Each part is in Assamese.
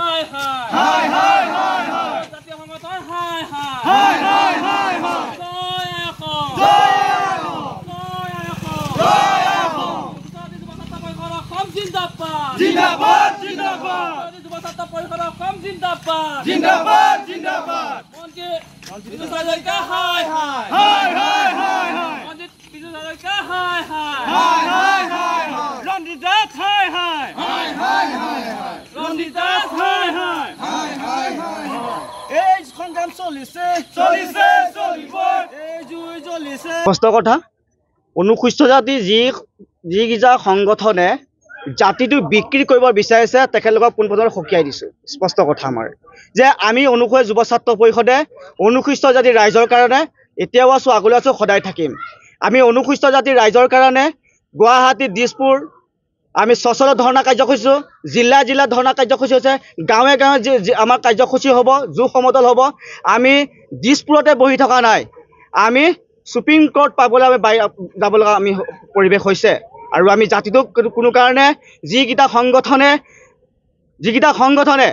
হাই হাই হাই হাই হাই হাই জাতীয় সংগঠন হাই হাই হাই হাই হাই হাই জয় এখন জয় এখন জয় এখন জয় এখন যুৱ ছাত্ৰ পৰিষদ অসম জিন্দাবাদ জিন্দাবাদ জিন্দাবাদ যুৱ ছাত্ৰ পৰিষদ অসম জিন্দাবাদ জিন্দাবাদ জিন্দাবাদ মন্ত্ৰী বিজু হাজৰিকা হাই হাই হাই হাই হাই হাই মন্ত্ৰী বিজু হাজৰিকা হাই হাই হাই হাই হাই হাই ৰঞ্জিত দাস হাই হাই হাই হাই হাই হাই ৰঞ্জিত দাস হাই হাই হাই হাই হাই এই সংগ্ৰাম চলিছে চলিছে চলিব এই জুই জ্বলিছে স্পষ্ট কথা অনুসূচিত জাতি যিকেইটা সংগঠনে জাতিটো বিক্ৰী কৰিব বিচাৰিছে তেখেতলোকক পোনপটীয়াকৈ সকীয়াই দিছোঁ স্পষ্ট কথা আমাৰ যে আমি অনুসূচিত যুৱ ছাত্ৰ পৰিষদে অনুসূচিত জাতিৰ ৰাইজৰ কাৰণে এতিয়াও আছোঁ আগলৈ আছোঁ সদায় থাকিম আমি অনুসূচিত জাতিৰ ৰাইজৰ কাৰণে গুৱাহাটী দিছপুৰ আমি সচলত ধৰ্ণা কাৰ্যসূচী জিলা ধৰ্ণা কাৰ্যসূচী হৈছে গাঁৱে গাঁৱে আমাৰ কাৰ্যসূচী হ'ব যুৱ সমদল হ'ব আমি দিছপুৰতে বহি থকা নাই আমি সুপ্ৰিম কোৰ্ট পাবলৈ আমি যাব লগা আমি পৰিৱেশ হৈছে আৰু আমি জাতিটোক কোনো কাৰণে যিকেইটা সংগঠনে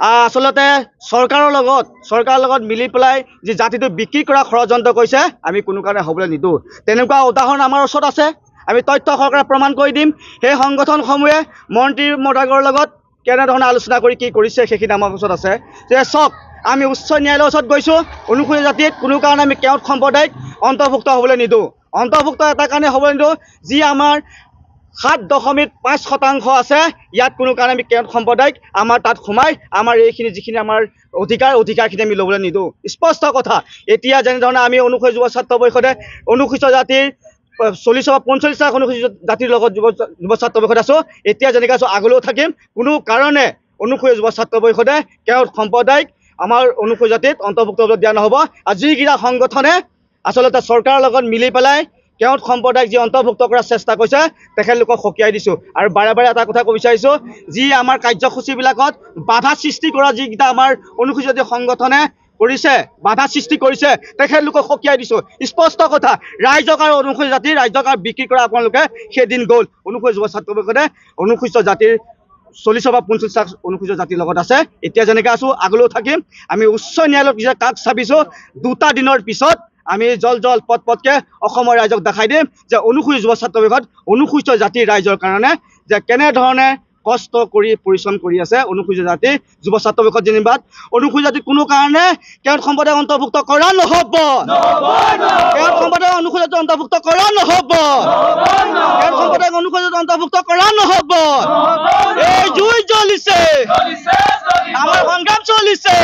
আচলতে চৰকাৰৰ লগত মিলি পেলাই যি জাতিটো বিক্ৰী কৰা ষড়যন্ত্ৰ কৰিছে আমি কোনো কাৰণে হ'বলৈ নিদিওঁ তেনেকুৱা উদাহৰণ আমাৰ ওচৰত আছে আমি তথ্য সহকাৰে প্ৰমাণ কৰি দিম সেই সংগঠনসমূহে মন্ত্ৰী মহোদয়ৰ লগত কেনেধৰণে আলোচনা কৰি কি কৰিছে সেইখিনি আমাৰ ওচৰত আছে যে চাওক আমি উচ্চ ন্যায়ালয়ৰ ওচৰত গৈছোঁ অনুসূচিত জাতিত কোনো কাৰণে আমি কেওট সম্প্ৰদায়ক অন্তৰ্ভুক্ত হ'বলৈ নিদিওঁ অন্তৰ্ভুক্ত এটা কাৰণে হ'বলৈ নিদিওঁ যি আমাৰ 7.5% আছে ইয়াত কোনো কাৰণে আমি কেওট সম্প্ৰদায়ক আমাৰ তাত সোমাই আমাৰ এইখিনি যিখিনি আমাৰ অধিকাৰখিনি আমি ল'বলৈ নিদিওঁ স্পষ্ট কথা এতিয়া যেনেধৰণে আমি অনুসূচিত যুৱ ছাত্ৰ পৰিষদে অনুসূচিত জাতিৰ 40 বা 45টা অনুসূচিত জাতিৰ লগত যুৱ ছাত্ৰ পৰিষদ আছোঁ এতিয়া যেনেকৈ আছোঁ আগলৈও থাকিম কোনো কাৰণে অনুসূচিত যুৱ ছাত্ৰ পৰিষদে কেওট সম্প্ৰদায়ক আমাৰ অনুসূচিত জাতিত অন্তৰ্ভুক্ত হ'বলৈ দিয়া নহ'ব আৰু যিকেইটা সংগঠনে আচলতে চৰকাৰৰ লগত মিলি পেলাই কেওট সম্প্ৰদায়ক যি অন্তৰ্ভুক্ত কৰাৰ চেষ্টা কৰিছে তেখেতলোকক সকীয়াই দিছোঁ আৰু বাৰে বাৰে এটা কথা ক'ব বিচাৰিছোঁ যি আমাৰ কাৰ্যসূচীবিলাকত বাধা সৃষ্টি কৰা যিকেইটা আমাৰ অনুসূচিত জাতি সংগঠনে কৰিছে বাধা সৃষ্টি কৰিছে তেখেতলোকক সকীয়াই দিছোঁ স্পষ্ট কথা ৰাইজক আৰু অনুসূচিত জাতি ৰাইজক আৰু বিক্ৰী কৰা আপোনালোকে সেইদিন গ'ল অনুসূচিত যুৱ ছাত্ৰ পৰিষদে অনুসূচিত জাতিৰ 40 বা 45টা অনুসূচিত জাতিৰ লগত আছে এতিয়া যেনেকৈ আছোঁ আগলৈও থাকিম আমি উচ্চ ন্যায়ালয়ত যে কাষ চাপিছোঁ 2টা দিনৰ পিছত আমি জল পটকে অসমৰ ৰাইজক দেখাই দিম যে অনুসূচিত যুৱ ছাত্ৰ পৰিষদ অনুসূচিত জাতিৰ ৰাইজৰ কাৰণে যে কেনেধৰণে কষ্ট কৰি পৰিশ্ৰম কৰি আছে অনুসূচিত জাতি যুৱ ছাত্ৰ পৰিষদ যেনিবা অনুসূচিত জাতি কোনো কাৰণে কেওট সম্প্ৰদায়ক অন্তৰ্ভুক্ত কৰা নহ'ব কেওট সম্প্ৰদায়ক অনুসূচিত অন্তৰ্ভুক্ত কৰা নহ'ব কেওট সম্প্ৰদায়ক অনুসূচিত অন্তৰ্ভুক্ত কৰা নহ'ব এই জুই জ্বলিছে আমাৰ সংগ্ৰাম চলিছে